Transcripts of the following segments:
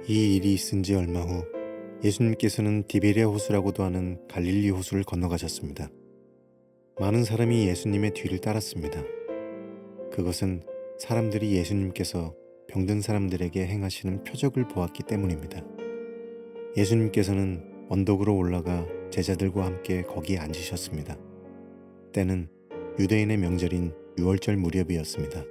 이 일이 있은 지 얼마 후 예수님께서는 디베리아 호수라고도 하는 갈릴리 호수를 건너가셨습니다. 많은 사람이 예수님의 뒤를 따랐습니다. 그것은 사람들이 예수님께서 병든 사람들에게 행하시는 표적을 보았기 때문입니다. 예수님께서는 언덕으로 올라가 제자들과 함께 거기에 앉으셨습니다. 때는 유대인의 명절인 유월절 무렵이었습니다.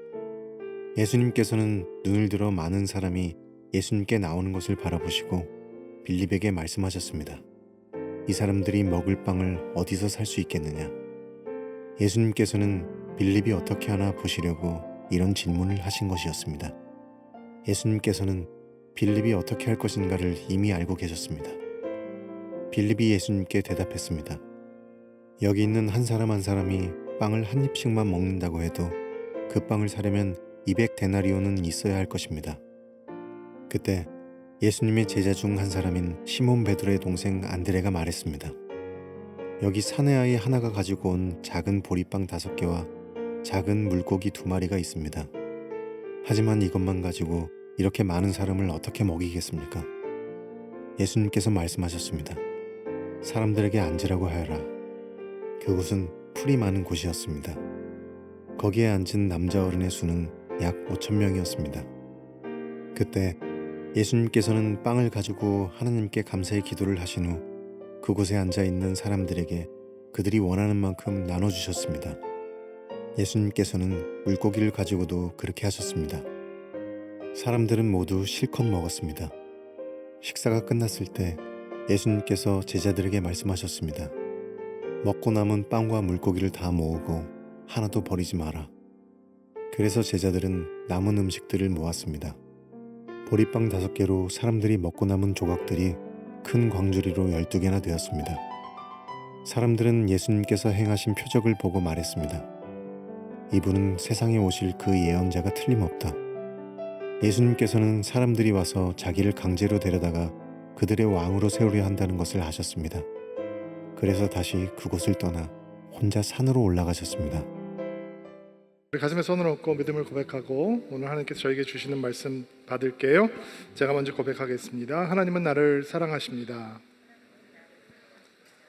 예수님께서는 눈을 들어 많은 사람이 예수님께 나오는 것을 바라보시고 빌립에게 말씀하셨습니다. 이 사람들이 먹을 빵을 어디서 살 수 있겠느냐? 예수님께서는 빌립이 어떻게 하나 보시려고 이런 질문을 하신 것이었습니다. 예수님께서는 빌립이 어떻게 할 것인가를 이미 알고 계셨습니다. 빌립이 예수님께 대답했습니다. 여기 있는 한 사람 한 사람이 빵을 한 입씩만 먹는다고 해도 그 빵을 사려면 200데나리온은 있어야 할 것입니다. 그때 예수님의 제자 중 한 사람인 시몬 베드로의 동생 안드레가 말했습니다. 여기 사내 아이 하나가 가지고 온 작은 보리빵 5개와 작은 물고기 2마리가 있습니다. 하지만 이것만 가지고 이렇게 많은 사람을 어떻게 먹이겠습니까? 예수님께서 말씀하셨습니다. 사람들에게 앉으라고 하여라. 그곳은 풀이 많은 곳이었습니다. 거기에 앉은 남자 어른의 수는 약 5,000명이었습니다. 그때 예수님께서는 빵을 가지고 하나님께 감사의 기도를 하신 후 그곳에 앉아 있는 사람들에게 그들이 원하는 만큼 나눠주셨습니다. 예수님께서는 물고기를 가지고도 그렇게 하셨습니다. 사람들은 모두 실컷 먹었습니다. 식사가 끝났을 때 예수님께서 제자들에게 말씀하셨습니다. 먹고 남은 빵과 물고기를 다 모으고 하나도 버리지 마라. 그래서 제자들은 남은 음식들을 모았습니다. 보리빵 5개로 사람들이 먹고 남은 조각들이 큰 광주리로 12개나 되었습니다. 사람들은 예수님께서 행하신 표적을 보고 말했습니다. 이분은 세상에 오실 그 예언자가 틀림없다. 예수님께서는 사람들이 와서 자기를 강제로 데려다가 그들의 왕으로 세우려 한다는 것을 아셨습니다. 그래서 다시 그곳을 떠나 혼자 산으로 올라가셨습니다. 우리 가슴에 손을 얹고 믿음을 고백하고 오늘 하나님께서 저에게 주시는 말씀 받을게요. 제가 먼저 고백하겠습니다. 하나님은 나를 사랑하십니다.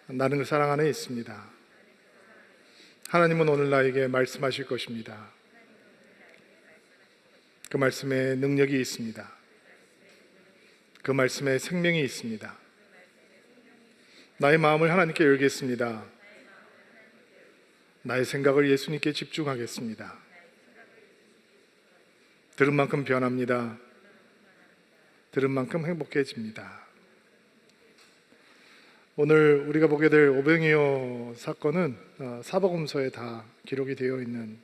나는 그 사랑 안에 있습니다. 하나님은 오늘 나에게 말씀하실 것입니다. 그 말씀에 능력이 있습니다. 그 말씀에 생명이 있습니다. 나의 마음을 하나님께 열겠습니다. 나의 생각을 예수님께 집중하겠습니다. 들은 만큼 변합니다. 들은 만큼 행복해집니다. 오늘 우리가 보게 될 오병이어 사건은 사복음서에 다 기록이 되어 있는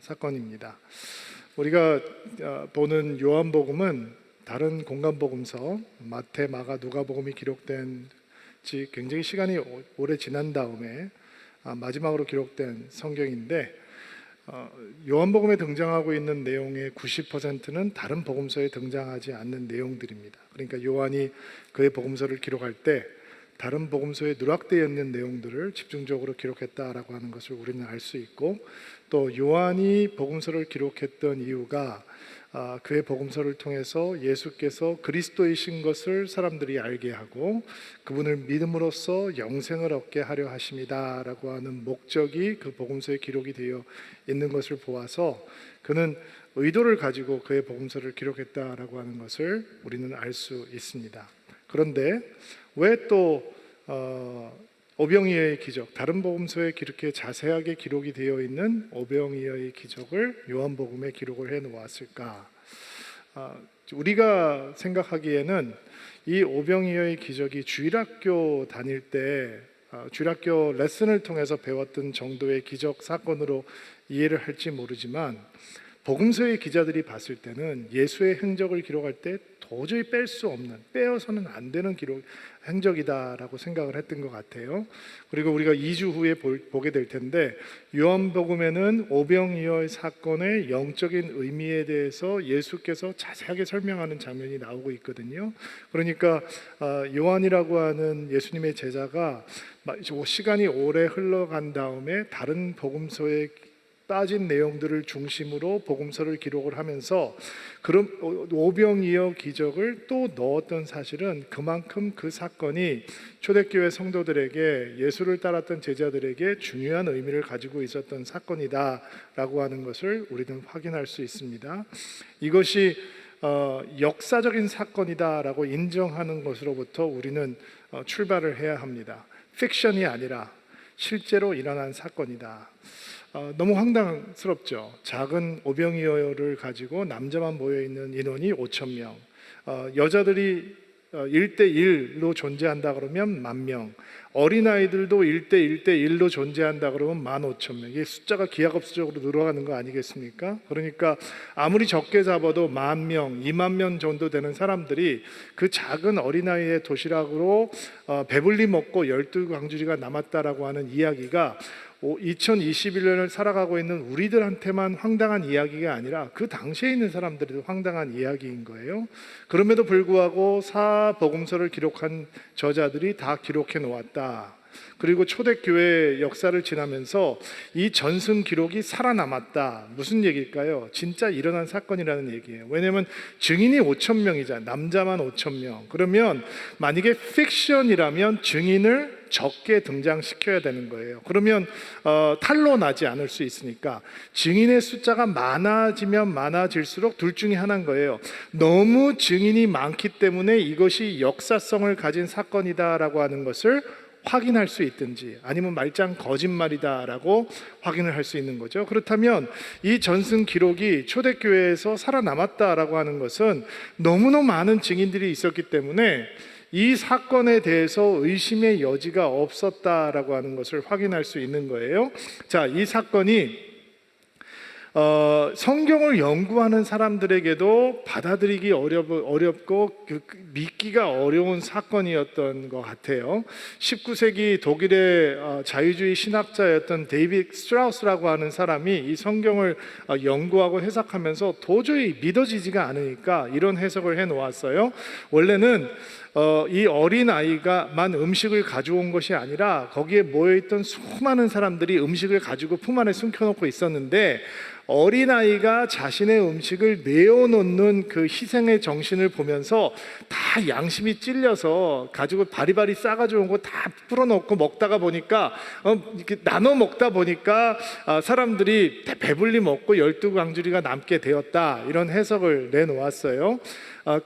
사건입니다. 우리가 보는 요한복음은 다른 공간복음서 마태, 마가, 누가복음이 기록된 지 굉장히 시간이 오래 지난 다음에 마지막으로 기록된 성경인데 요한복음에 등장하고 있는 내용의 90%는 다른 복음서에 등장하지 않는 내용들입니다. 그러니까 요한이 그의 복음서를 기록할 때 다른 복음서에 누락되어 있는 내용들을 집중적으로 기록했다라고 하는 것을 우리는 알 수 있고, 또 요한이 복음서를 기록했던 이유가 그의 복음서를 통해서 예수께서 그리스도이신 것을 사람들이 알게 하고 그분을 믿음으로써 영생을 얻게 하려 하심이다라고 하는 목적이 그 복음서에 기록이 되어 있는 것을 보아서 그는 의도를 가지고 그의 복음서를 기록했다라고 하는 것을 우리는 알 수 있습니다. 그런데 왜 또 오병이어의 기적, 다른 복음서에 이렇게 자세하게 기록이 되어 있는 오병이어의 기적을 요한복음에 기록을 해 놓았을까? 우리가 생각하기에는 이 오병이어의 기적이 주일학교 다닐 때 주일학교 레슨을 통해서 배웠던 정도의 기적 사건으로 이해를 할지 모르지만, 복음서의 기자들이 봤을 때는 예수의 행적을 기록할 때 도저히 뺄 수 없는, 빼어서는 안 되는 행적이다라고 생각을 했던 것 같아요. 그리고 우리가 2주 후에 보게 될 텐데, 요한복음에는 오병이어의 사건의 영적인 의미에 대해서 예수께서 자세하게 설명하는 장면이 나오고 있거든요. 그러니까 요한이라고 하는 예수님의 제자가 시간이 오래 흘러간 다음에 다른 복음서에 빠진 내용들을 중심으로 복음서를 기록을 하면서 그런 오병이어 기적을 또 넣었던 사실은 그만큼 그 사건이 초대교회 성도들에게, 예수를 따랐던 제자들에게 중요한 의미를 가지고 있었던 사건이다라고 하는 것을 우리는 확인할 수 있습니다. 이것이 역사적인 사건이다라고 인정하는 것으로부터 우리는 출발을 해야 합니다. 픽션이 아니라 실제로 일어난 사건이다. 너무 황당스럽죠. 작은 오병이어를 가지고 남자만 모여있는 인원이 5,000명, 여자들이 1대1로 존재한다 그러면 10,000명, 어린아이들도 1대1로 존재한다 그러면 15,000명. 이게 숫자가 기하급수적으로 늘어가는 거 아니겠습니까? 그러니까 아무리 적게 잡아도 10,000명, 20,000명 정도 되는 사람들이 그 작은 어린아이의 도시락으로 배불리 먹고 12광주리가 남았다라고 하는 이야기가 2021년을 살아가고 있는 우리들한테만 황당한 이야기가 아니라 그 당시에 있는 사람들에도 황당한 이야기인 거예요. 그럼에도 불구하고 사복음서를 기록한 저자들이 다 기록해 놓았다. 그리고 초대교회 역사를 지나면서 이 전승 기록이 살아남았다. 무슨 얘기일까요? 진짜 일어난 사건이라는 얘기예요. 왜냐하면 증인이 5,000명이잖아요. 남자만 5,000명. 그러면 만약에 픽션이라면 증인을 적게 등장시켜야 되는 거예요. 그러면 탈로 나지 않을 수 있으니까 증인의 숫자가 많아지면 많아질수록 둘 중에 하나인 거예요. 너무 증인이 많기 때문에 이것이 역사성을 가진 사건이다라고 하는 것을 확인할 수 있든지, 아니면 말짱 거짓말이다라고 확인을 할 수 있는 거죠. 그렇다면 이 전승 기록이 초대교회에서 살아남았다라고 하는 것은 너무너무 많은 증인들이 있었기 때문에 이 사건에 대해서 의심의 여지가 없었다라고 하는 것을 확인할 수 있는 거예요. 자, 이 사건이 성경을 연구하는 사람들에게도 받아들이기 어렵고 믿기가 어려운 사건이었던 것 같아요. 19세기 독일의 자유주의 신학자였던 데이비드 스트라우스라고 하는 사람이 이 성경을 연구하고 해석하면서 도저히 믿어지지가 않으니까 이런 해석을 해놓았어요. 원래는 이 어린아이가만 음식을 가져온 것이 아니라 거기에 모여있던 수많은 사람들이 음식을 가지고 품 안에 숨겨놓고 있었는데, 어린아이가 자신의 음식을 내어놓는 그 희생의 정신을 보면서 다 양심이 찔려서 가지고 바리바리 싸가지고 온 거 다 풀어놓고 먹다가 보니까 이렇게 나눠 먹다 보니까 사람들이 배불리 먹고 12광주리가 남게 되었다, 이런 해석을 내놓았어요.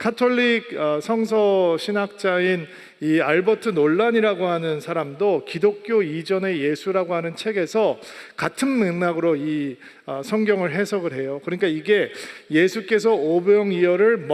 카톨릭 성서 신학자인 이 알버트 놀란이라고 하는 사람도 기독교 이전의 예수라고 하는 책에서 같은 맥락으로 이 성경을 해석을 해요. 그러니까 이게 예수께서 오병이어를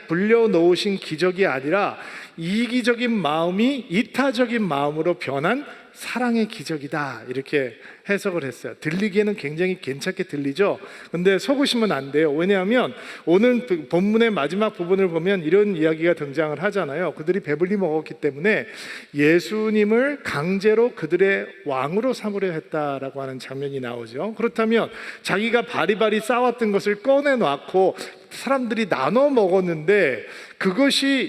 불려 놓으신 기적이 아니라 이기적인 마음이 이타적인 마음으로 변한 사랑의 기적이다, 이렇게 해석을 했어요. 들리기에는 굉장히 괜찮게 들리죠. 근데 속으시면 안 돼요. 왜냐하면 오늘 본문의 마지막 부분을 보면 이런 이야기가 등장을 하잖아요. 그들이 배불리 먹었기 때문에 예수님을 강제로 그들의 왕으로 삼으려 했다라고 하는 장면이 나오죠. 그렇다면 자기가 바리바리 싸웠던 것을 꺼내놓고 사람들이 나눠 먹었는데 그것이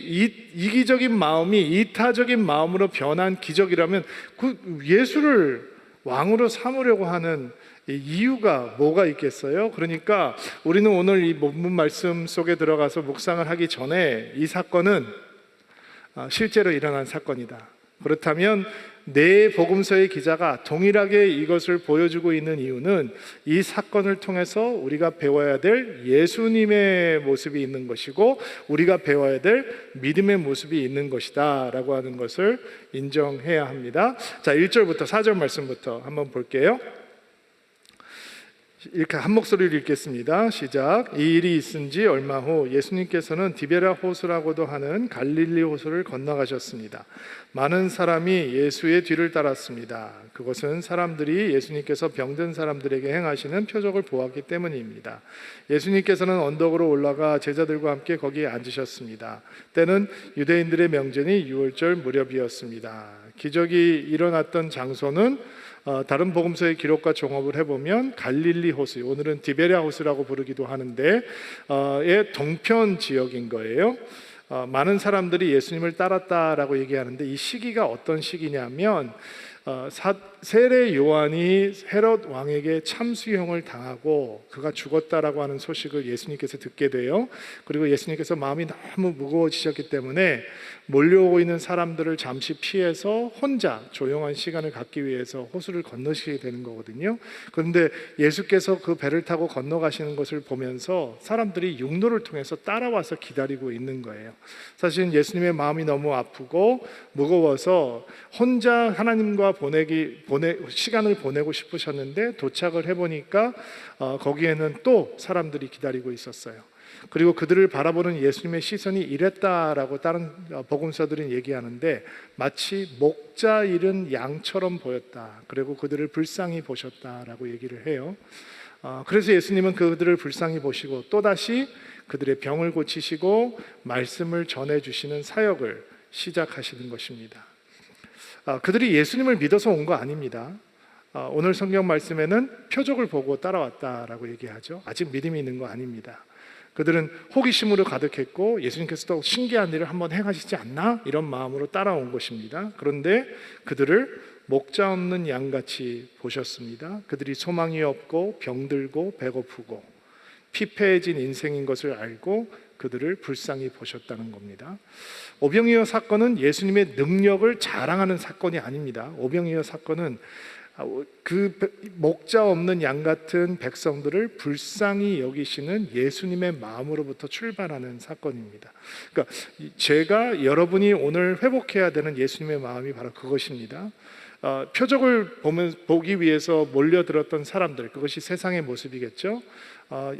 이기적인 마음이 이타적인 마음으로 변한 기적이라면 그 예수를 왕으로 삼으려고 하는 이유가 뭐가 있겠어요? 그러니까 우리는 오늘 이 본문 말씀 속에 들어가서 묵상을 하기 전에 이 사건은 실제로 일어난 사건이다. 그렇다면 네 복음서의 기자가 동일하게 이것을 보여주고 있는 이유는 이 사건을 통해서 우리가 배워야 될 예수님의 모습이 있는 것이고 우리가 배워야 될 믿음의 모습이 있는 것이다 라고 하는 것을 인정해야 합니다. 자, 1절부터 4절 말씀부터 한번 볼게요. 이렇게 한 목소리로 읽겠습니다. 시작. 이 일이 있은 지 얼마 후 예수님께서는 디베랴 호수라고도 하는 갈릴리 호수를 건너가셨습니다. 많은 사람이 예수의 뒤를 따랐습니다. 그것은 사람들이 예수님께서 병든 사람들에게 행하시는 표적을 보았기 때문입니다. 예수님께서는 언덕으로 올라가 제자들과 함께 거기에 앉으셨습니다. 때는 유대인들의 명절인 유월절 무렵이었습니다. 기적이 일어났던 장소는 다른 복음서의 기록과 종합을 해보면 갈릴리 호수, 오늘은 디베랴 호수라고 부르기도 하는데 의 동편 지역인 거예요. 많은 사람들이 예수님을 따랐다라고 얘기하는데 이 시기가 어떤 시기냐면 세례 요한이 헤롯 왕에게 참수형을 당하고 그가 죽었다라고 하는 소식을 예수님께서 듣게 돼요. 그리고 예수님께서 마음이 너무 무거워지셨기 때문에 몰려오고 있는 사람들을 잠시 피해서 혼자 조용한 시간을 갖기 위해서 호수를 건너시게 되는 거거든요. 그런데 예수께서 그 배를 타고 건너가시는 것을 보면서 사람들이 육로를 통해서 따라와서 기다리고 있는 거예요. 사실 예수님의 마음이 너무 아프고 무거워서 혼자 하나님과 시간을 보내고 싶으셨는데 도착을 해보니까 거기에는 또 사람들이 기다리고 있었어요. 그리고 그들을 바라보는 예수님의 시선이 이랬다라고 다른 복음서들은 얘기하는데 마치 목자 잃은 양처럼 보였다. 그리고 그들을 불쌍히 보셨다라고 얘기를 해요. 그래서 예수님은 그들을 불쌍히 보시고 또다시 그들의 병을 고치시고 말씀을 전해주시는 사역을 시작하시는 것입니다. 그들이 예수님을 믿어서 온 거 아닙니다. 오늘 성경 말씀에는 표적을 보고 따라왔다라고 얘기하죠. 아직 믿음이 있는 거 아닙니다. 그들은 호기심으로 가득했고 예수님께서도 신기한 일을 한번 행하시지 않나? 이런 마음으로 따라온 것입니다. 그런데 그들을 목자 없는 양같이 보셨습니다. 그들이 소망이 없고 병들고 배고프고 피폐해진 인생인 것을 알고 그들을 불쌍히 보셨다는 겁니다. 오병이어 사건은 예수님의 능력을 자랑하는 사건이 아닙니다. 오병이어 사건은 그 목자 없는 양 같은 백성들을 불쌍히 여기시는 예수님의 마음으로부터 출발하는 사건입니다. 그러니까 제가 여러분이 오늘 회복해야 되는 예수님의 마음이 바로 그것입니다. 표적을 보기 위해서 몰려들었던 사람들, 그것이 세상의 모습이겠죠.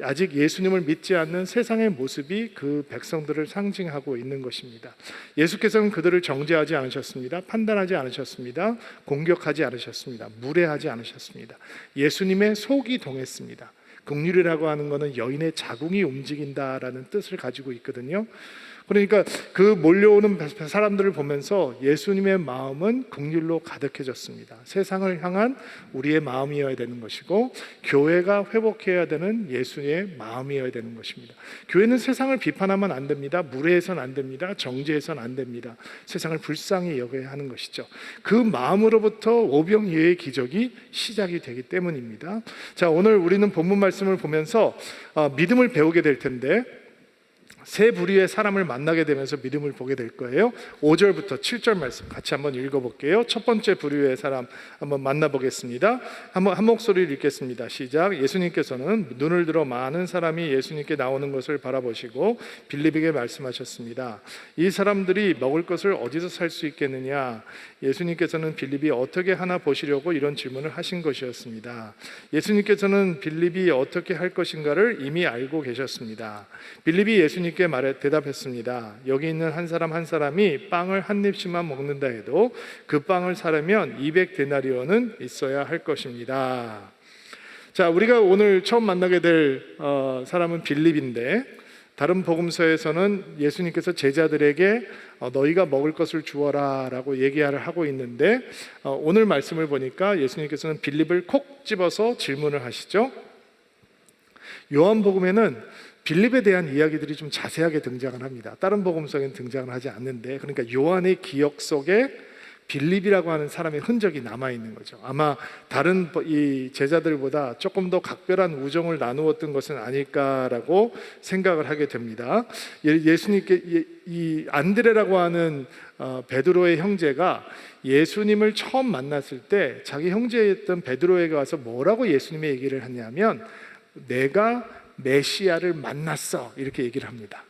아직 예수님을 믿지 않는 세상의 모습이 그 백성들을 상징하고 있는 것입니다. 예수께서는 그들을 정죄하지 않으셨습니다. 판단하지 않으셨습니다. 공격하지 않으셨습니다. 무례하지 않으셨습니다. 예수님의 속이 동했습니다. 긍휼이라고 하는 것은 여인의 자궁이 움직인다라는 뜻을 가지고 있거든요. 그러니까 그 몰려오는 사람들을 보면서 예수님의 마음은 긍휼로 가득해졌습니다. 세상을 향한 우리의 마음이어야 되는 것이고 교회가 회복해야 되는 예수의 마음이어야 되는 것입니다. 교회는 세상을 비판하면 안 됩니다. 무례해서는 안 됩니다. 정죄해서는 안 됩니다. 세상을 불쌍히 여겨야 하는 것이죠. 그 마음으로부터 오병이어의 기적이 시작이 되기 때문입니다. 자, 오늘 우리는 본문 말씀을 보면서 믿음을 배우게 될 텐데 세 부류의 사람을 만나게 되면서 믿음을 보게 될 거예요. 5절부터 7절 말씀 같이 한번 읽어볼게요. 첫 번째 부류의 사람 한번 만나보겠습니다. 한 목소리를 읽겠습니다. 시작. 예수님께서는 눈을 들어 많은 사람이 예수님께 나오는 것을 바라보시고 빌립에게 말씀하셨습니다. 이 사람들이 먹을 것을 어디서 살 수 있겠느냐? 예수님께서는 빌립이 어떻게 하나 보시려고 이런 질문을 하신 것이었습니다. 예수님께서는 빌립이 어떻게 할 것인가를 이미 알고 계셨습니다. 빌립이 예수님께 대답했습니다. 여기 있는 한 사람 한 사람이 빵을 한 입씩만 먹는다 해도 그 빵을 사려면 200데나리온은 있어야 할 것입니다. 자, 우리가 오늘 처음 만나게 될 사람은 빌립인데 다른 복음서에서는 예수님께서 제자들에게 너희가 먹을 것을 주어라 라고 얘기를 하고 있는데 오늘 말씀을 보니까 예수님께서는 빌립을 콕 집어서 질문을 하시죠. 요한복음에는 빌립에 대한 이야기들이 좀 자세하게 등장을 합니다. 다른 복음서에는 등장을 하지 않는데, 그러니까 요한의 기억 속에 빌립이라고 하는 사람의 흔적이 남아있는 거죠. 아마 다른 이 제자들보다 조금 더 각별한 우정을 나누었던 것은 아닐까라고 생각을 하게 됩니다. 예수님께 이 안드레라고 하는 베드로의 형제가 예수님을 처음 만났을 때 자기 형제였던 베드로에게 와서 뭐라고 예수님의 얘기를 하냐면 내가 메시아를 만났어 이렇게 얘기를 합니다.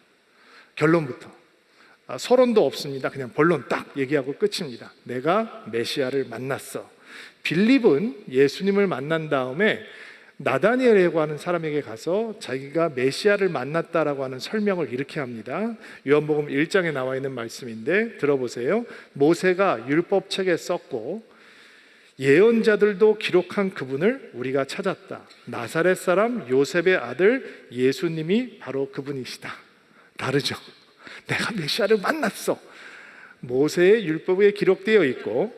결론부터 서론도 없습니다. 그냥 본론 딱 얘기하고 끝입니다. 내가 메시아를 만났어. 빌립은 예수님을 만난 다음에 나다니엘이라고 하는 사람에게 가서 자기가 메시아를 만났다라고 하는 설명을 이렇게 합니다. 요한복음 1장에 나와 있는 말씀인데 들어보세요. 모세가 율법책에 썼고 예언자들도 기록한 그분을 우리가 찾았다. 나사렛 사람 요셉의 아들 예수님이 바로 그분이시다. 다르죠? 내가 메시아를 만났어. 모세의 율법에 기록되어 있고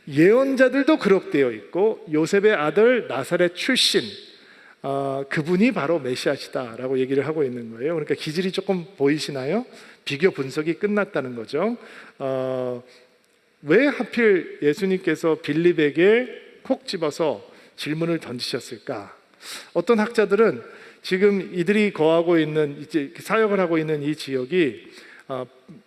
예언자들도 기록되어 있고 요셉의 아들 나사렛 출신 그분이 바로 메시아시다라고 얘기를 하고 있는 거예요. 그러니까 기질이 조금 보이시나요? 비교 분석이 끝났다는 거죠. 왜 하필 예수님께서 빌립에게 콕 집어서 질문을 던지셨을까? 어떤 학자들은 지금 이들이 거하고 있는 이제 사역을 하고 있는 이 지역이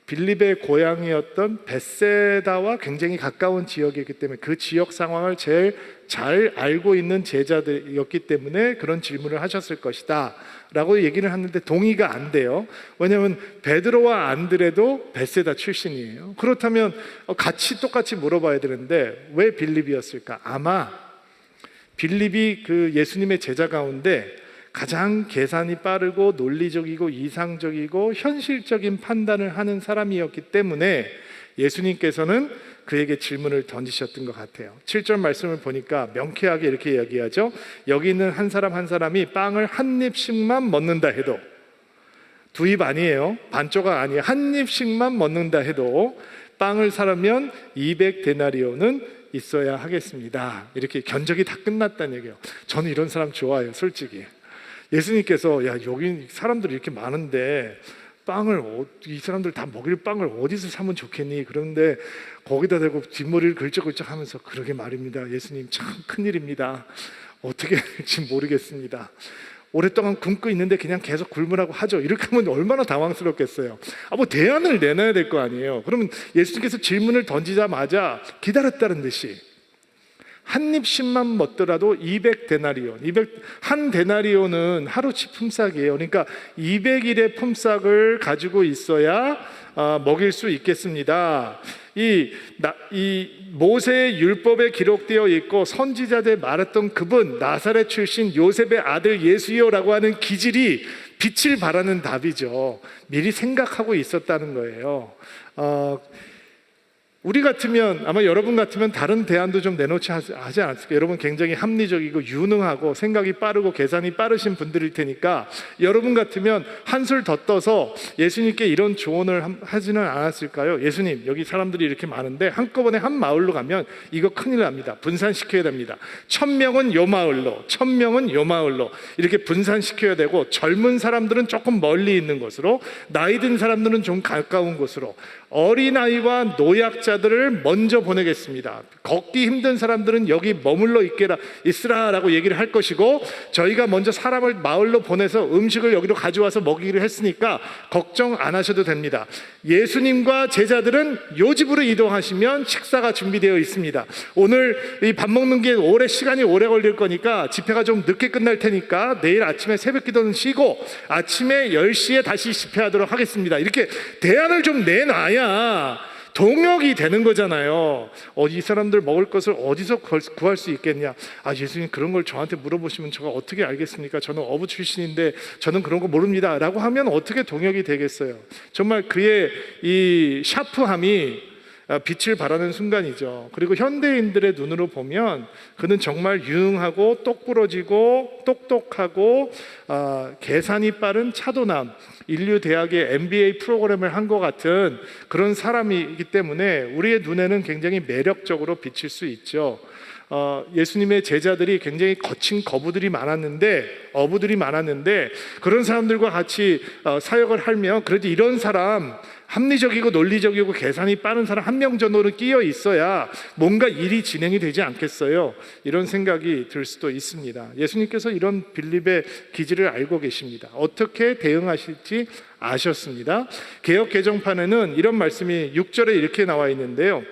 빌립의 고향이었던 벳세다와 굉장히 가까운 지역이기 때문에 그 지역 상황을 제일 잘 알고 있는 제자들이었기 때문에 그런 질문을 하셨을 것이다 라고 얘기를 하는데 동의가 안 돼요. 왜냐하면 베드로와 안드레도 벳세다 출신이에요. 그렇다면 같이 똑같이 물어봐야 되는데 왜 빌립이었을까? 아마 빌립이 그 예수님의 제자 가운데 가장 계산이 빠르고 논리적이고 이상적이고 현실적인 판단을 하는 사람이었기 때문에 예수님께서는 그에게 질문을 던지셨던 것 같아요. 7절 말씀을 보니까 명쾌하게 이렇게 이야기하죠. 여기 있는 한 사람 한 사람이 빵을 한 입씩만 먹는다 해도, 두 입 아니에요, 반조각 아니에요, 한 입씩만 먹는다 해도 빵을 사려면 200데나리온은 있어야 하겠습니다. 이렇게 견적이 다 끝났다는 얘기예요. 저는 이런 사람 좋아해요, 솔직히. 예수님께서 야 여기 사람들이 이렇게 많은데 빵을 이 사람들 다 먹일 빵을 어디서 사면 좋겠니? 그런데 거기다 대고 뒷머리를 긁적긁적 하면서 그러게 말입니다. 예수님 참 큰일입니다. 어떻게 될지 모르겠습니다. 오랫동안 굶고 있는데 그냥 계속 굶으라고 하죠. 이렇게 하면 얼마나 당황스럽겠어요. 뭐 대안을 내놔야 될 거 아니에요. 그러면 예수님께서 질문을 던지자마자 기다렸다는 듯이 한 입씩만 먹더라도 200데나리온, 한 데나리온은 하루치 품삯이에요. 그러니까 200일의 품삯을 가지고 있어야 먹일 수 있겠습니다. 이 모세의 율법에 기록되어 있고 선지자들 말했던 그분 나사렛 출신 요셉의 아들 예수요라고 하는 기질이 빛을 발하는 답이죠. 미리 생각하고 있었다는 거예요. 우리 같으면 아마 여러분 같으면 다른 대안도 좀 내놓지 하지 않았을까? 여러분 굉장히 합리적이고 유능하고 생각이 빠르고 계산이 빠르신 분들일 테니까 여러분 같으면 한술 더 떠서 예수님께 이런 조언을 하지는 않았을까요? 예수님 여기 사람들이 이렇게 많은데 한꺼번에 한 마을로 가면 이거 큰일 납니다. 분산시켜야 됩니다. 1000명은 요 마을로 1000명은 요 마을로 이렇게 분산시켜야 되고 젊은 사람들은 조금 멀리 있는 곳으로 나이 든 사람들은 좀 가까운 곳으로 어린아이와 노약자들을 먼저 보내겠습니다. 걷기 힘든 사람들은 여기 머물러 있으라라고 얘기를 할 것이고 저희가 먼저 사람을 마을로 보내서 음식을 여기로 가져와서 먹이기로 했으니까 걱정 안 하셔도 됩니다. 예수님과 제자들은 요 집으로 이동하시면 식사가 준비되어 있습니다. 오늘 이 밥 먹는 게 시간이 오래 걸릴 거니까 집회가 좀 늦게 끝날 테니까 내일 아침에 새벽 기도는 쉬고 아침에 10시에 다시 집회하도록 하겠습니다. 이렇게 대안을 좀 내놔야 동역이 되는 거잖아요. 이 사람들 먹을 것을 어디서 구할 수 있겠냐? 예수님 그런 걸 저한테 물어보시면 제가 어떻게 알겠습니까? 저는 어부 출신인데 저는 그런 거 모릅니다 라고 하면 어떻게 동역이 되겠어요? 정말 그의 이 샤프함이 빛을 발하는 순간이죠. 그리고 현대인들의 눈으로 보면 그는 정말 유능하고 똑부러지고 똑똑하고 계산이 빠른 차도남, 인류 대학의 MBA 프로그램을 한 것 같은 그런 사람이기 때문에 우리의 눈에는 굉장히 매력적으로 비칠 수 있죠. 예수님의 제자들이 굉장히 거친 어부들이 많았는데 그런 사람들과 같이 사역을 하면 그래도 이런 사람 합리적이고 논리적이고 계산이 빠른 사람 한 명 정도는 끼어 있어야 뭔가 일이 진행이 되지 않겠어요? 이런 생각이 들 수도 있습니다. 예수님께서 이런 빌립의 기질을 알고 계십니다. 어떻게 대응하실지 아셨습니다. 개역 개정판에는 이런 말씀이 6절에 이렇게 나와 있는데요.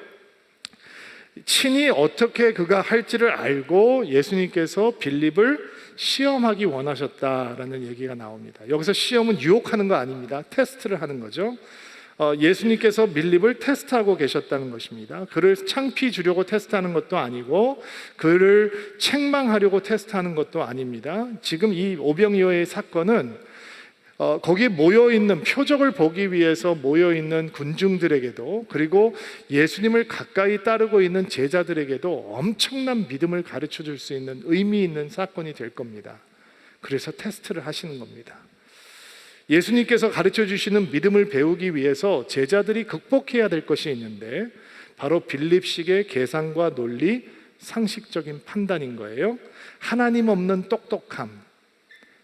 친히 어떻게 그가 할지를 알고 예수님께서 빌립을 시험하기 원하셨다라는 얘기가 나옵니다. 여기서 시험은 유혹하는 거 아닙니다. 테스트를 하는 거죠. 예수님께서 빌립을 테스트하고 계셨다는 것입니다. 그를 창피 주려고 테스트하는 것도 아니고 그를 책망하려고 테스트하는 것도 아닙니다. 지금 이 오병이어의 사건은 거기에 모여있는, 표적을 보기 위해서 모여있는 군중들에게도, 그리고 예수님을 가까이 따르고 있는 제자들에게도 엄청난 믿음을 가르쳐 줄 수 있는 의미 있는 사건이 될 겁니다. 그래서 테스트를 하시는 겁니다. 예수님께서 가르쳐 주시는 믿음을 배우기 위해서 제자들이 극복해야 될 것이 있는데, 바로 빌립식의 계산과 논리, 상식적인 판단인 거예요. 하나님 없는 똑똑함,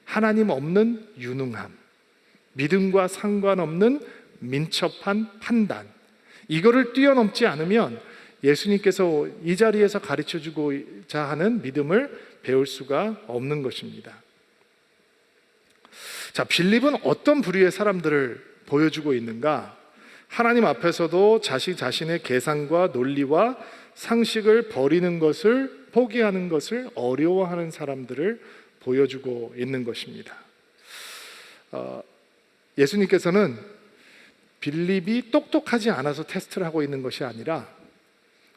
하나님 없는 유능함, 믿음과 상관없는 민첩한 판단, 이거를 뛰어넘지 않으면 예수님께서 이 자리에서 가르쳐주고자 하는 믿음을 배울 수가 없는 것입니다. 자, 빌립은 어떤 부류의 사람들을 보여주고 있는가? 하나님 앞에서도 자신의 계산과 논리와 상식을 버리는 것을, 포기하는 것을 어려워하는 사람들을 보여주고 있는 것입니다. 예수님께서는 빌립이 똑똑하지 않아서 테스트를 하고 있는 것이 아니라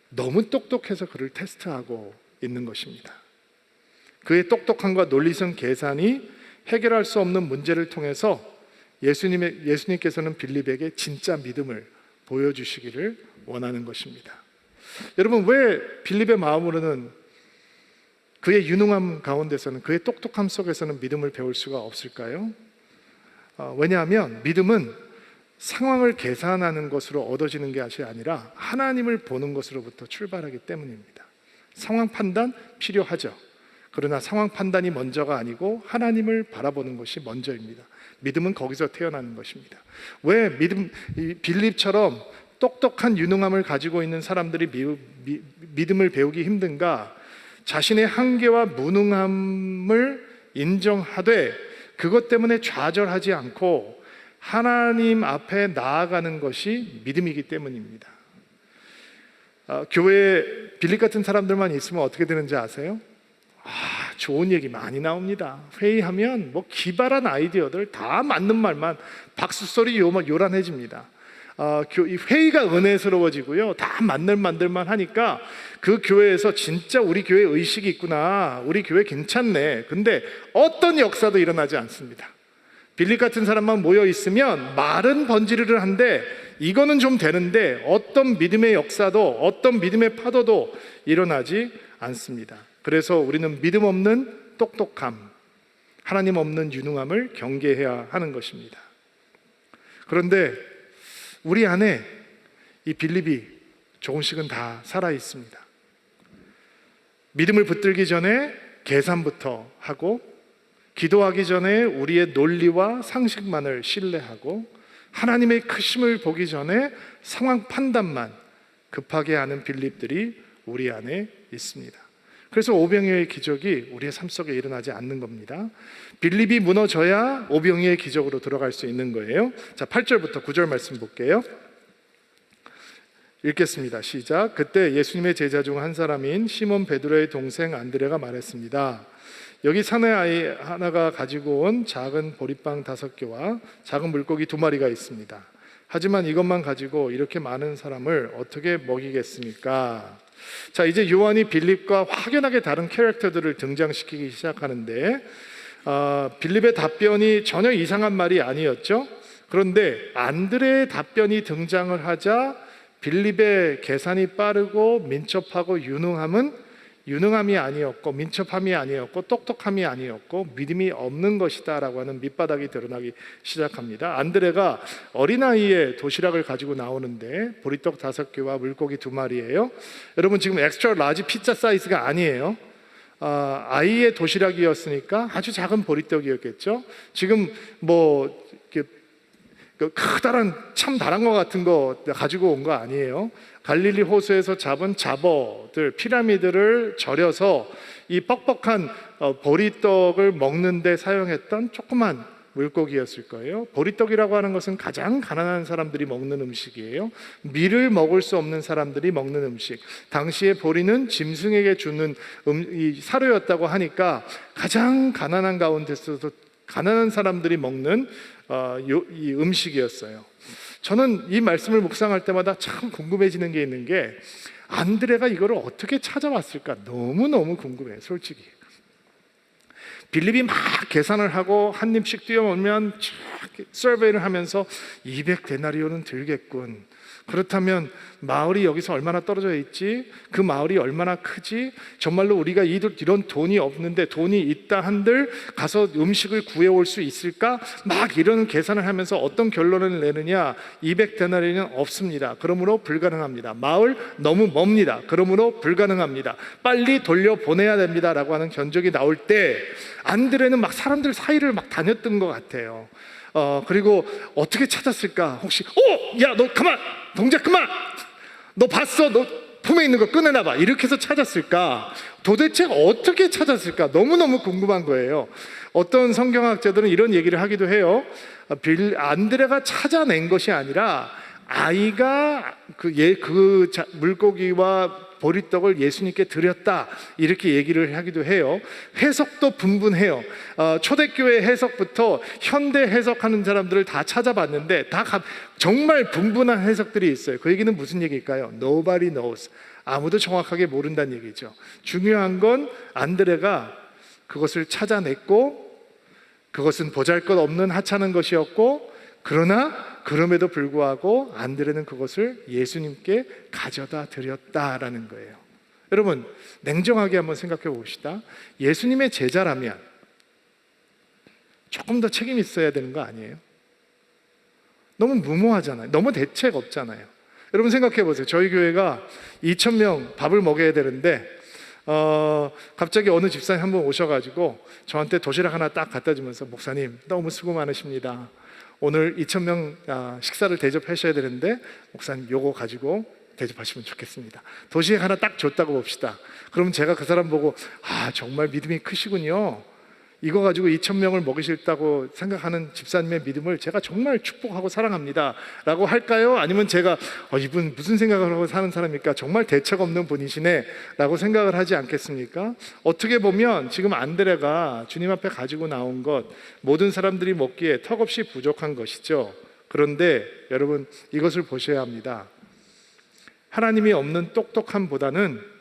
너무 똑똑해서 그를 테스트하고 있는 것입니다. 그의 똑똑함과 논리성 계산이 해결할 수 없는 문제를 통해서 예수님께서는 빌립에게 진짜 믿음을 보여주시기를 원하는 것입니다. 여러분, 왜 빌립의 마음으로는, 그의 유능함 가운데서는, 그의 똑똑함 속에서는 믿음을 배울 수가 없을까요? 왜냐하면 믿음은 상황을 계산하는 것으로 얻어지는 것이 아니라 하나님을 보는 것으로부터 출발하기 때문입니다. 상황 판단 필요하죠. 그러나 상황 판단이 먼저가 아니고 하나님을 바라보는 것이 먼저입니다. 믿음은 거기서 태어나는 것입니다. 왜 빌립처럼 똑똑한 유능함을 가지고 있는 사람들이 믿음을 배우기 힘든가? 자신의 한계와 무능함을 인정하되 그것 때문에 좌절하지 않고 하나님 앞에 나아가는 것이 믿음이기 때문입니다. 교회에 빌립 같은 사람들만 있으면 어떻게 되는지 아세요? 좋은 얘기 많이 나옵니다. 회의하면 기발한 아이디어들 다 맞는 말만 박수소리 요란해집니다. 이 회의가 은혜스러워지고요, 다 맞는 말들만 하니까 그 교회에서 진짜 우리 교회 의식이 있구나, 우리 교회 괜찮네. 근데 어떤 역사도 일어나지 않습니다. 빌립 같은 사람만 모여 있으면 말은 번지르르 한데 이거는 좀 되는데 어떤 믿음의 역사도, 어떤 믿음의 파도도 일어나지 않습니다. 그래서 우리는 믿음 없는 똑똑함, 하나님 없는 유능함을 경계해야 하는 것입니다. 그런데 우리 안에 이 빌립이 조금씩은 다 살아 있습니다. 믿음을 붙들기 전에 계산부터 하고, 기도하기 전에 우리의 논리와 상식만을 신뢰하고, 하나님의 크심을 보기 전에 상황 판단만 급하게 하는 빌립들이 우리 안에 있습니다. 그래서 오병이어의 기적이 우리의 삶 속에 일어나지 않는 겁니다. 빌립이 무너져야 오병이어의 기적으로 들어갈 수 있는 거예요. 자, 8절부터 9절 말씀 볼게요. 읽겠습니다. 시작. 그때 예수님의 제자 중 한 사람인 시몬 베드로의 동생 안드레가 말했습니다. 여기 사내 아이 하나가 가지고 온 작은 보리빵 5개와 작은 물고기 2마리가 있습니다. 하지만 이것만 가지고 이렇게 많은 사람을 어떻게 먹이겠습니까? 자, 이제 요한이 빌립과 확연하게 다른 캐릭터들을 등장시키기 시작하는데, 빌립의 답변이 전혀 이상한 말이 아니었죠. 그런데 안드레의 답변이 등장을 하자 빌립의 계산이 빠르고 민첩하고 유능함이 아니었고, 민첩함이 아니었고, 똑똑함이 아니었고, 믿음이 없는 것이다 라고 하는 밑바닥이 드러나기 시작합니다. 안드레가 어린아이의 도시락을 가지고 나오는데 보리떡 5개와 물고기 2마리예요 여러분, 지금 엑스트라 라지 피자 사이즈가 아니에요. 아이의 도시락이었으니까 아주 작은 보리떡이었겠죠. 지금 크다란 참 다른 것 같은 거 가지고 온 거 아니에요. 갈릴리 호수에서 잡은 잡어들, 피라미드를 절여서 이 뻑뻑한 보리떡을 먹는 데 사용했던 조그만 물고기였을 거예요. 보리떡이라고 하는 것은 가장 가난한 사람들이 먹는 음식이에요. 밀을 먹을 수 없는 사람들이 먹는 음식. 당시에 보리는 짐승에게 주는 이 사료였다고 하니까 가장 가난한 가운데서도 가난한 사람들이 먹는 이 음식이었어요. 저는 이 말씀을 묵상할 때마다 참 궁금해지는 게 있는 게, 안드레가 이거를 어떻게 찾아왔을까 너무너무 궁금해요, 솔직히. 빌립이 막 계산을 하고 한 입씩 뛰어오면 서베이를 하면서 200데나리온은 들겠군. 그렇다면 마을이 여기서 얼마나 떨어져 있지? 그 마을이 얼마나 크지? 정말로 우리가 이런 돈이 없는데 돈이 있다 한들 가서 음식을 구해올 수 있을까? 막 이런 계산을 하면서 어떤 결론을 내느냐? 200데나리온은 없습니다. 그러므로 불가능합니다. 마을 너무 멉니다. 그러므로 불가능합니다. 빨리 돌려보내야 됩니다 라고 하는 견적이 나올 때 안드레는 막 사람들 사이를 막 다녔던 것 같아요. 그리고 어떻게 찾았을까? 혹시 야, 너 가만! 동작 그만! 너 봤어? 너 품에 있는 거 꺼내놔봐. 이렇게 해서 찾았을까? 도대체 어떻게 찾았을까? 너무너무 궁금한 거예요. 어떤 성경학자들은 이런 얘기를 하기도 해요. 안드레가 찾아낸 것이 아니라 아이가 물고기와 보리떡을 예수님께 드렸다, 이렇게 얘기를 하기도 해요. 해석도 분분해요. 초대교회 해석부터 현대 해석하는 사람들을 다 찾아봤는데 정말 분분한 해석들이 있어요. 그 얘기는 무슨 얘기일까요? Nobody knows. 아무도 정확하게 모른다는 얘기죠. 중요한 건 안드레가 그것을 찾아냈고, 그것은 보잘것없는 하찮은 것이었고, 그러나 그럼에도 불구하고 안드레는 그것을 예수님께 가져다 드렸다라는 거예요. 여러분, 냉정하게 한번 생각해 봅시다. 예수님의 제자라면 조금 더 책임 있어야 되는 거 아니에요? 너무 무모하잖아요. 너무 대책 없잖아요. 여러분 생각해 보세요. 저희 교회가 2,000명 밥을 먹여야 되는데 갑자기 어느 집사님 한 분 오셔가지고 저한테 도시락 하나 딱 갖다 주면서, 목사님 너무 수고 많으십니다. 오늘 2,000명 식사를 대접하셔야 되는데 목사님 요거 가지고 대접하시면 좋겠습니다. 도시락 하나 딱 줬다고 봅시다. 그러면 제가 그 사람 보고 정말 믿음이 크시군요. 이거 가지고 2,000명을 먹이실다고 생각하는 집사님의 믿음을 제가 정말 축복하고 사랑합니다 라고 할까요? 아니면 제가 이분 무슨 생각을 하고 사는 사람입니까? 정말 대책 없는 분이시네 라고 생각을 하지 않겠습니까? 어떻게 보면 지금 안드레가 주님 앞에 가지고 나온 것, 모든 사람들이 먹기에 턱없이 부족한 것이죠. 그런데 여러분, 이것을 보셔야 합니다. 하나님이 없는 똑똑함보다는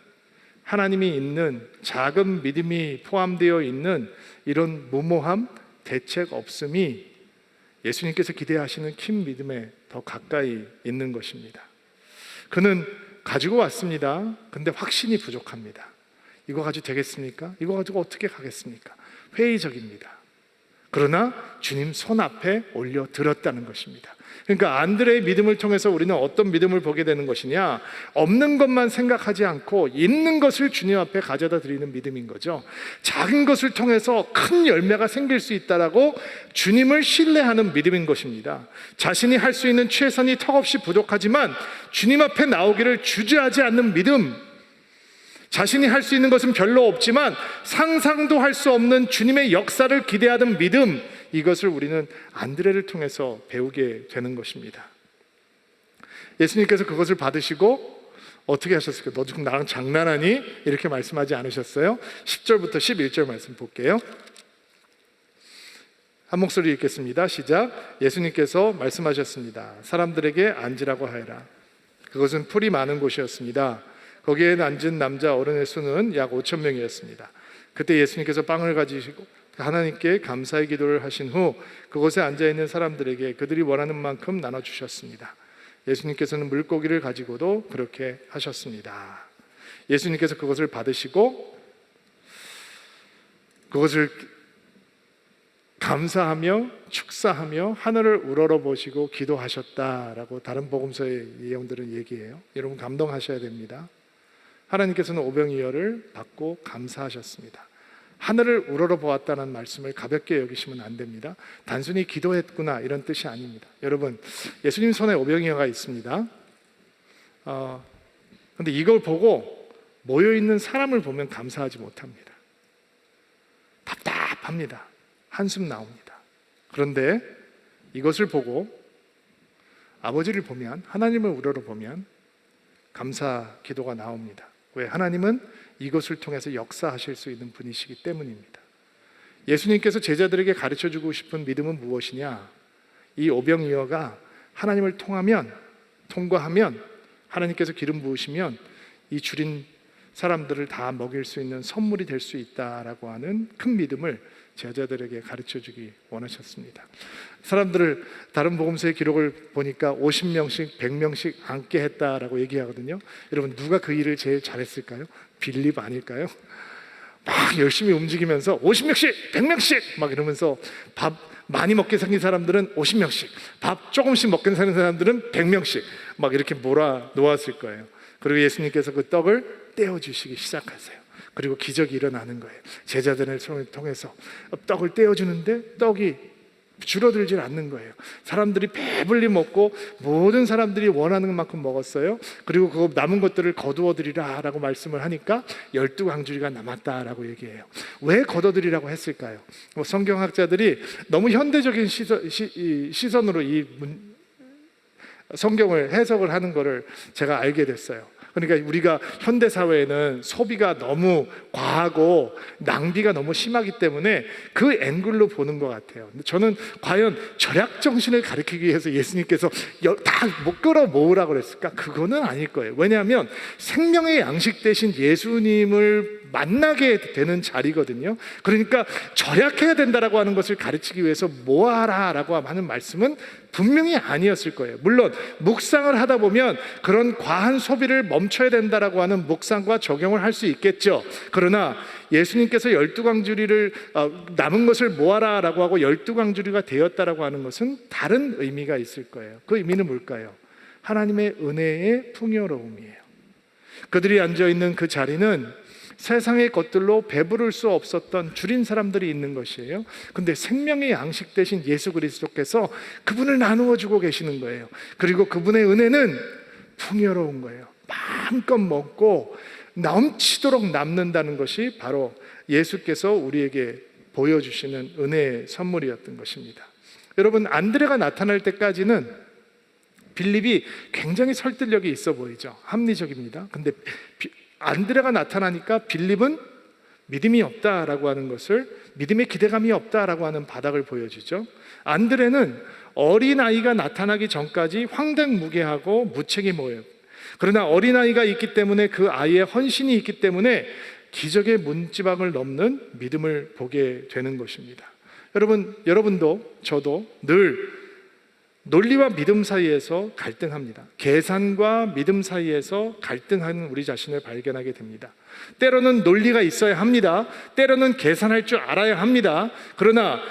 하나님이 있는 작은 믿음이 포함되어 있는 이런 무모함, 대책 없음이 예수님께서 기대하시는 큰 믿음에 더 가까이 있는 것입니다. 그는 가지고 왔습니다. 근데 확신이 부족합니다. 이거 가지고 되겠습니까? 이거 가지고 어떻게 가겠습니까? 회의적입니다. 그러나 주님 손 앞에 올려 드렸다는 것입니다. 그러니까 안드레의 믿음을 통해서 우리는 어떤 믿음을 보게 되는 것이냐? 없는 것만 생각하지 않고 있는 것을 주님 앞에 가져다 드리는 믿음인 거죠. 작은 것을 통해서 큰 열매가 생길 수 있다라고 주님을 신뢰하는 믿음인 것입니다. 자신이 할 수 있는 최선이 턱없이 부족하지만 주님 앞에 나오기를 주저하지 않는 믿음, 자신이 할 수 있는 것은 별로 없지만 상상도 할 수 없는 주님의 역사를 기대하는 믿음, 이것을 우리는 안드레를 통해서 배우게 되는 것입니다. 예수님께서 그것을 받으시고 어떻게 하셨을까요? 너 지금 나랑 장난하니? 이렇게 말씀하지 않으셨어요? 10절부터 11절 말씀 볼게요. 한 목소리 읽겠습니다. 시작. 예수님께서 말씀하셨습니다. 사람들에게 앉으라고 하여라. 그것은 풀이 많은 곳이었습니다. 거기에 앉은 남자 어른의 수는 약 5,000명이었습니다. 그때 예수님께서 빵을 가지시고 하나님께 감사의 기도를 하신 후 그곳에 앉아있는 사람들에게 그들이 원하는 만큼 나눠주셨습니다. 예수님께서는 물고기를 가지고도 그렇게 하셨습니다. 예수님께서 그것을 받으시고 그것을 감사하며 축사하며 하늘을 우러러보시고 기도하셨다라고 다른 복음서의 내용들은 얘기해요. 여러분 감동하셔야 됩니다. 하나님께서는 오병이어를 받고 감사하셨습니다. 하늘을 우러러보았다는 말씀을 가볍게 여기시면 안 됩니다. 단순히 기도했구나 이런 뜻이 아닙니다. 여러분, 예수님 손에 오병이어가 있습니다. 근데 이걸 보고 모여있는 사람을 보면 감사하지 못합니다. 답답합니다. 한숨 나옵니다. 그런데 이것을 보고 아버지를 보면, 하나님을 우러러보면 감사 기도가 나옵니다. 왜? 하나님은 이것을 통해서 역사하실 수 있는 분이시기 때문입니다. 예수님께서 제자들에게 가르쳐주고 싶은 믿음은 무엇이냐? 이 오병이어가 하나님을 통과하면 하나님께서 기름 부으시면 이 줄인 사람들을 다 먹일 수 있는 선물이 될 수 있다라고 하는 큰 믿음을 제자들에게 가르쳐주기 원하셨습니다. 사람들을 다른 복음서의 기록을 보니까 50명씩 100명씩 앉게 했다라고 얘기하거든요. 여러분, 누가 그 일을 제일 잘했을까요? 빌립 아닐까요? 막 열심히 움직이면서 50명씩 100명씩 막 이러면서 밥 많이 먹게 생긴 사람들은 50명씩, 밥 조금씩 먹게 생긴 사람들은 100명씩 막 이렇게 몰아 놓았을 거예요. 그리고 예수님께서 그 떡을 떼어주시기 시작하세요. 그리고 기적이 일어나는 거예요. 제자들을 통해서 떡을 떼어주는데 떡이 줄어들질 않는 거예요. 사람들이 배불리 먹고 모든 사람들이 원하는 만큼 먹었어요. 그리고 그 남은 것들을 거두어드리라 라고 말씀을 하니까 12광주리가 남았다라고 얘기해요. 왜 거둬들이라고 했을까요? 성경학자들이 너무 현대적인 시선으로 이 성경을 해석을 하는 것을 제가 알게 됐어요. 그러니까 우리가 현대 사회에는 소비가 너무 과하고 낭비가 너무 심하기 때문에 그 앵글로 보는 것 같아요. 근데 저는 과연 절약 정신을 가르치기 위해서 예수님께서 다 끌어모으라고 그랬을까? 그거는 아닐 거예요. 왜냐하면 생명의 양식 대신 예수님을 만나게 되는 자리거든요. 그러니까 절약해야 된다라고 하는 것을 가르치기 위해서 모아라라고 하는 말씀은 분명히 아니었을 거예요. 물론 묵상을 하다 보면 그런 과한 소비를 멈춰야 된다라고 하는 묵상과 적용을 할 수 있겠죠. 그러나 예수님께서 12광주리를 남은 것을 모아라라고 하고 12광주리가 되었다라고 하는 것은 다른 의미가 있을 거예요. 그 의미는 뭘까요? 하나님의 은혜의 풍요로움이에요. 그들이 앉아있는 그 자리는 세상의 것들로 배부를 수 없었던 줄인 사람들이 있는 것이에요. 근데 생명의 양식 대신 예수 그리스도께서 그분을 나누어 주고 계시는 거예요. 그리고 그분의 은혜는 풍요로운 거예요. 마음껏 먹고 넘치도록 남는다는 것이 바로 예수께서 우리에게 보여주시는 은혜의 선물이었던 것입니다. 여러분, 안드레가 나타날 때까지는 빌립이 굉장히 설득력이 있어 보이죠. 합리적입니다. 근데 안드레가 나타나니까 빌립은 믿음이 없다라고 하는 것을, 믿음의 기대감이 없다라고 하는 바닥을 보여주죠. 안드레는 어린아이가 나타나기 전까지 황당무계하고 무책임해요. 그러나 어린아이가 있기 때문에 그 아이의 헌신이 있기 때문에 기적의 문지방을 넘는 믿음을 보게 되는 것입니다. 여러분도 저도 늘 논리와 믿음 사이에서 갈등합니다. 계산과 믿음 사이에서 갈등하는 우리 자신을 발견하게 됩니다. 때로는 논리가 있어야 합니다. 때로는 계산할 줄 알아야 합니다. 그러나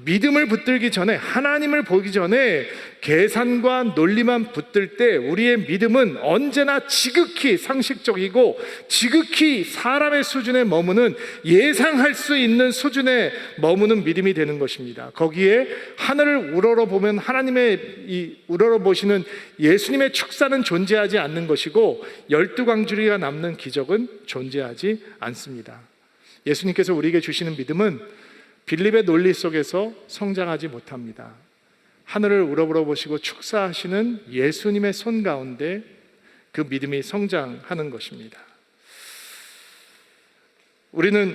믿음을 붙들기 전에, 하나님을 보기 전에 계산과 논리만 붙들 때 우리의 믿음은 언제나 지극히 상식적이고 지극히 사람의 수준에 머무는, 예상할 수 있는 수준에 머무는 믿음이 되는 것입니다. 거기에 하늘을 우러러보면 하나님의 우러러보시는 예수님의 축사는 존재하지 않는 것이고 12광주리가 남는 기적은 존재하지 않습니다. 예수님께서 우리에게 주시는 믿음은 빌립의 논리 속에서 성장하지 못합니다. 하늘을 우러러보시고 축사하시는 예수님의 손 가운데 그 믿음이 성장하는 것입니다. 우리는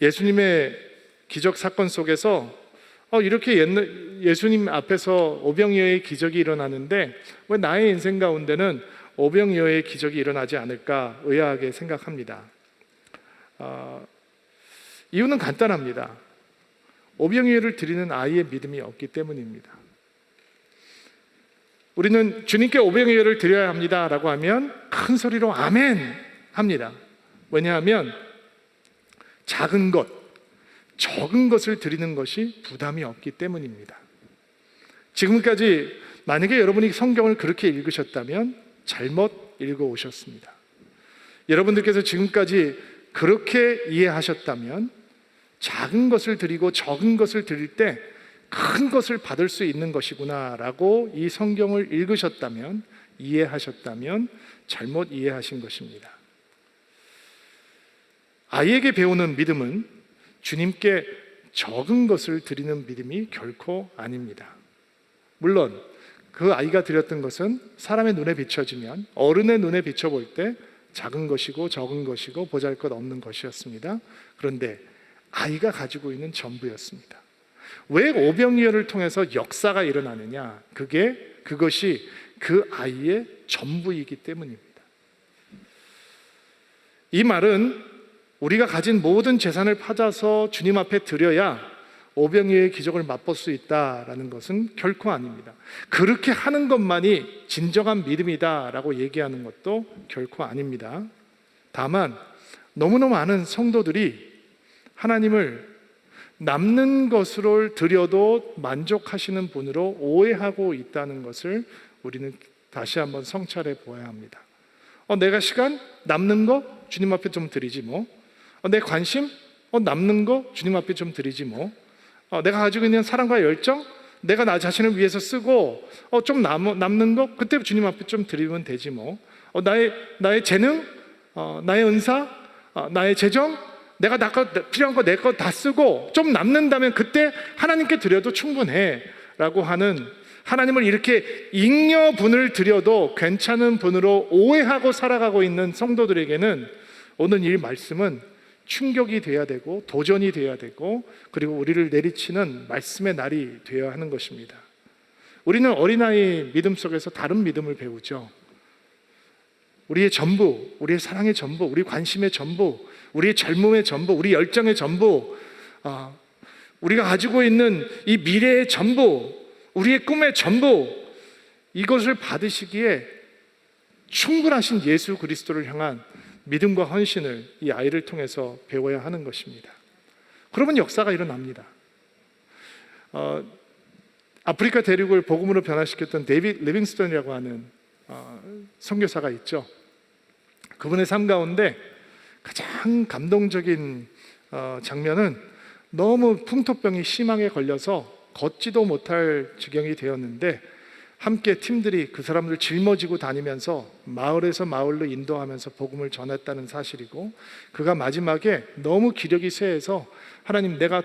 예수님의 기적 사건 속에서 이렇게 예수님 앞에서 오병이어의 기적이 일어나는데 왜 나의 인생 가운데는 오병이어의 기적이 일어나지 않을까 의아하게 생각합니다. 이유는 간단합니다. 오병이어를 드리는 아이의 믿음이 없기 때문입니다. 우리는 주님께 오병이어를 드려야 합니다 라고 하면 큰 소리로 아멘 합니다. 왜냐하면 작은 것, 적은 것을 드리는 것이 부담이 없기 때문입니다. 지금까지 만약에 여러분이 성경을 그렇게 읽으셨다면 잘못 읽어오셨습니다. 여러분들께서 지금까지 그렇게 이해하셨다면 작은 것을 드리고 적은 것을 드릴 때 큰 것을 받을 수 있는 것이구나 라고 이 성경을 읽으셨다면, 이해하셨다면 잘못 이해하신 것입니다. 아이에게 배우는 믿음은 주님께 적은 것을 드리는 믿음이 결코 아닙니다. 물론 그 아이가 드렸던 것은 사람의 눈에 비춰지면, 어른의 눈에 비춰볼 때 작은 것이고 적은 것이고 보잘것없는 것이었습니다. 그런데 아이가 가지고 있는 전부였습니다. 왜 오병이어를 통해서 역사가 일어나느냐? 그것이 그 아이의 전부이기 때문입니다. 이 말은 우리가 가진 모든 재산을 팔아서 주님 앞에 드려야 오병이어의 기적을 맛볼 수 있다라는 것은 결코 아닙니다. 그렇게 하는 것만이 진정한 믿음이다라고 얘기하는 것도 결코 아닙니다. 다만 너무너무 많은 성도들이 하나님을 남는 것으로 드려도 만족하시는 분으로 오해하고 있다는 것을 우리는 다시 한번 성찰해 보아야 합니다. 내가 시간 남는 거 주님 앞에 좀 드리지 뭐. 내 관심 남는 거 주님 앞에 좀 드리지 뭐. 내가 가지고 있는 사랑과 열정 내가 나 자신을 위해서 쓰고 좀 남는 거 그때 주님 앞에 좀 드리면 되지 뭐. 나의 재능, 나의 은사, 나의 재정 내가 필요한 거 내 거 다 쓰고 좀 남는다면 그때 하나님께 드려도 충분해 라고 하는, 하나님을 이렇게 잉여 분을 드려도 괜찮은 분으로 오해하고 살아가고 있는 성도들에게는 오늘 이 말씀은 충격이 돼야 되고 도전이 돼야 되고 그리고 우리를 내리치는 말씀의 날이 되어야 하는 것입니다. 우리는 어린아이 믿음 속에서 다른 믿음을 배우죠. 우리의 전부, 우리의 사랑의 전부, 우리 관심의 전부, 우리의 젊음의 전부, 우리 열정의 전부, 우리가 가지고 있는 이 미래의 전부, 우리의 꿈의 전부, 이것을 받으시기에 충분하신 예수 그리스도를 향한 믿음과 헌신을 이 아이를 통해서 배워야 하는 것입니다. 그러면 역사가 일어납니다. 아프리카 대륙을 복음으로 변화시켰던 데이빗 리빙스턴이라고 하는 선교사가 있죠. 그분의 삶 가운데 가장 감동적인 장면은 너무 풍토병이 심하게 걸려서 걷지도 못할 지경이 되었는데 함께 팀들이 그 사람들 짊어지고 다니면서 마을에서 마을로 인도하면서 복음을 전했다는 사실이고, 그가 마지막에 너무 기력이 쇠해서 하나님, 내가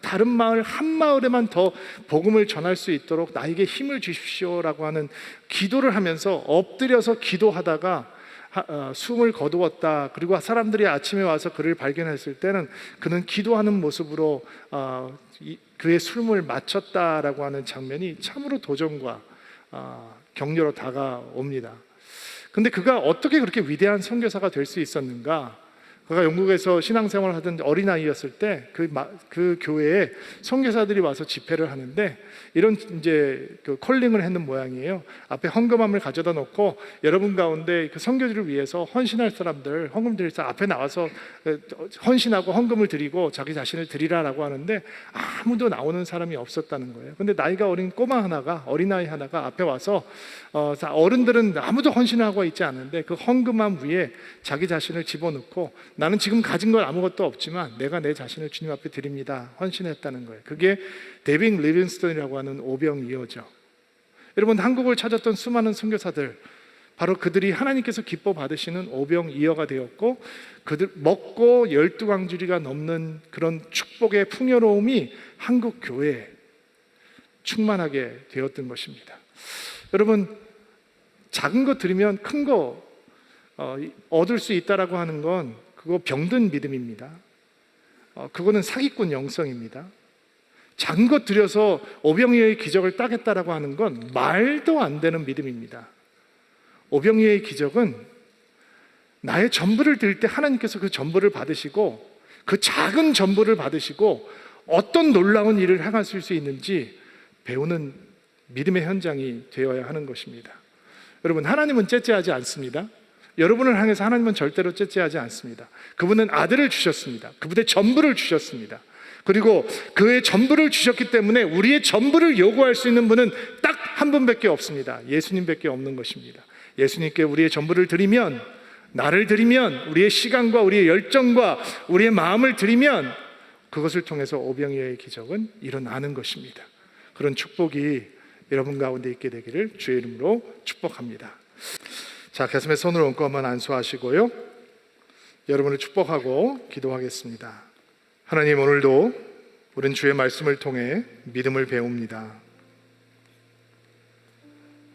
다른 마을 한 마을에만 더 복음을 전할 수 있도록 나에게 힘을 주십시오라고 하는 기도를 하면서 엎드려서 기도하다가 숨을 거두었다. 그리고 사람들이 아침에 와서 그를 발견했을 때는 그는 기도하는 모습으로 그의 숨을 마쳤다라고 하는 장면이 참으로 도전과 격려로 다가옵니다. 근데 그가 어떻게 그렇게 위대한 선교사가 될 수 있었는가? 그가 영국에서 신앙생활을 하던 어린아이였을 때 그 교회에 선교사들이 와서 집회를 하는데 이런 이제 그 콜링을 했는 모양이에요. 앞에 헌금함을 가져다 놓고 여러분 가운데 그 선교지를 위해서 헌신할 사람들 헌금 드릴 사람 앞에 나와서 헌신하고 헌금을 드리고 자기 자신을 드리라라고 하는데 아무도 나오는 사람이 없었다는 거예요. 근데 나이가 어린 어린아이 하나가 앞에 와서 어른들은 아무도 헌신하고 있지 않은데 그 헌금함 위에 자기 자신을 집어넣고 나는 지금 가진 건 아무것도 없지만 내가 내 자신을 주님 앞에 드립니다. 헌신했다는 거예요. 그게 데이빗 리빙스턴이라고 하는 오병이어죠. 여러분, 한국을 찾았던 수많은 선교사들, 바로 그들이 하나님께서 기뻐 받으시는 오병이어가 되었고, 그들 먹고 12광주리가 넘는 그런 축복의 풍요로움이 한국 교회에 충만하게 되었던 것입니다. 여러분, 작은 거 드리면 큰 거 얻을 수 있다라고 하는 건 그거 병든 믿음입니다. 그거는 사기꾼 영성입니다. 작은 것 들여서 오병이어의 기적을 따겠다라고 하는 건 말도 안 되는 믿음입니다. 오병이어의 기적은 나의 전부를 드릴 때 하나님께서 그 전부를 받으시고 그 작은 전부를 받으시고 어떤 놀라운 일을 행하실 수 있는지 배우는 믿음의 현장이 되어야 하는 것입니다. 여러분, 하나님은 째째하지 않습니다. 여러분을 향해서 하나님은 절대로 째째하지 않습니다. 그분은 아들을 주셨습니다. 그분의 전부를 주셨습니다. 그리고 그의 전부를 주셨기 때문에 우리의 전부를 요구할 수 있는 분은 딱 한 분밖에 없습니다. 예수님밖에 없는 것입니다. 예수님께 우리의 전부를 드리면, 나를 드리면, 우리의 시간과 우리의 열정과 우리의 마음을 드리면 그것을 통해서 오병이어의 기적은 일어나는 것입니다. 그런 축복이 여러분 가운데 있게 되기를 주의 이름으로 축복합니다. 자, 가슴에 손을 얹고 한번 안수하시고요, 여러분을 축복하고 기도하겠습니다. 하나님, 오늘도 우리는 주의 말씀을 통해 믿음을 배웁니다.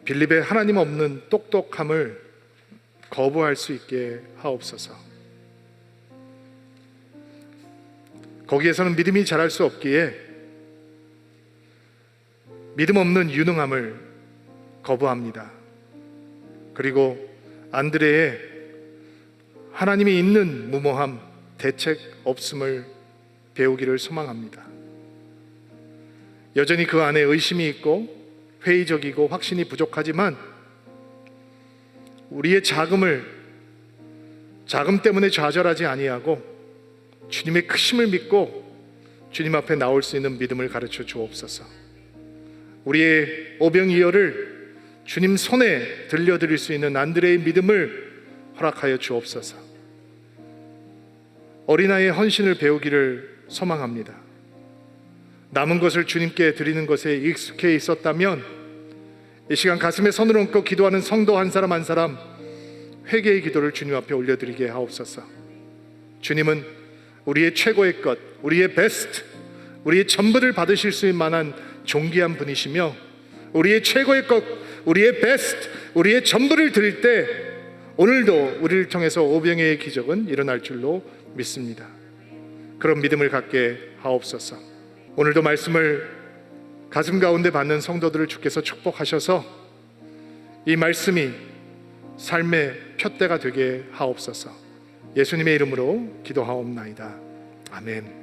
빌립의 하나님 없는 똑똑함을 거부할 수 있게 하옵소서. 거기에서는 믿음이 자랄 수 없기에 믿음 없는 유능함을 거부합니다. 그리고 안드레의 하나님이 있는 무모함, 대책 없음을 배우기를 소망합니다. 여전히 그 안에 의심이 있고 회의적이고 확신이 부족하지만 우리의 자금 때문에 좌절하지 아니하고 주님의 크심을 믿고 주님 앞에 나올 수 있는 믿음을 가르쳐 주옵소서. 우리의 오병이어를 주님 손에 들려드릴 수 있는 안드레의 믿음을 허락하여 주옵소서. 어린아이의 헌신을 배우기를 소망합니다. 남은 것을 주님께 드리는 것에 익숙해 있었다면 이 시간 가슴에 손을 얹고 기도하는 성도 한 사람 한 사람 회개의 기도를 주님 앞에 올려드리게 하옵소서. 주님은 우리의 최고의 것, 우리의 베스트, 우리의 전부를 받으실 수 있는 만한 존귀한 분이시며 우리의 최고의 것, 우리의 베스트, 우리의 전부를 드릴 때 오늘도 우리를 통해서 오병이어의 기적은 일어날 줄로 믿습니다. 그런 믿음을 갖게 하옵소서. 오늘도 말씀을 가슴 가운데 받는 성도들을 주께서 축복하셔서 이 말씀이 삶의 푯대가 되게 하옵소서. 예수님의 이름으로 기도하옵나이다. 아멘.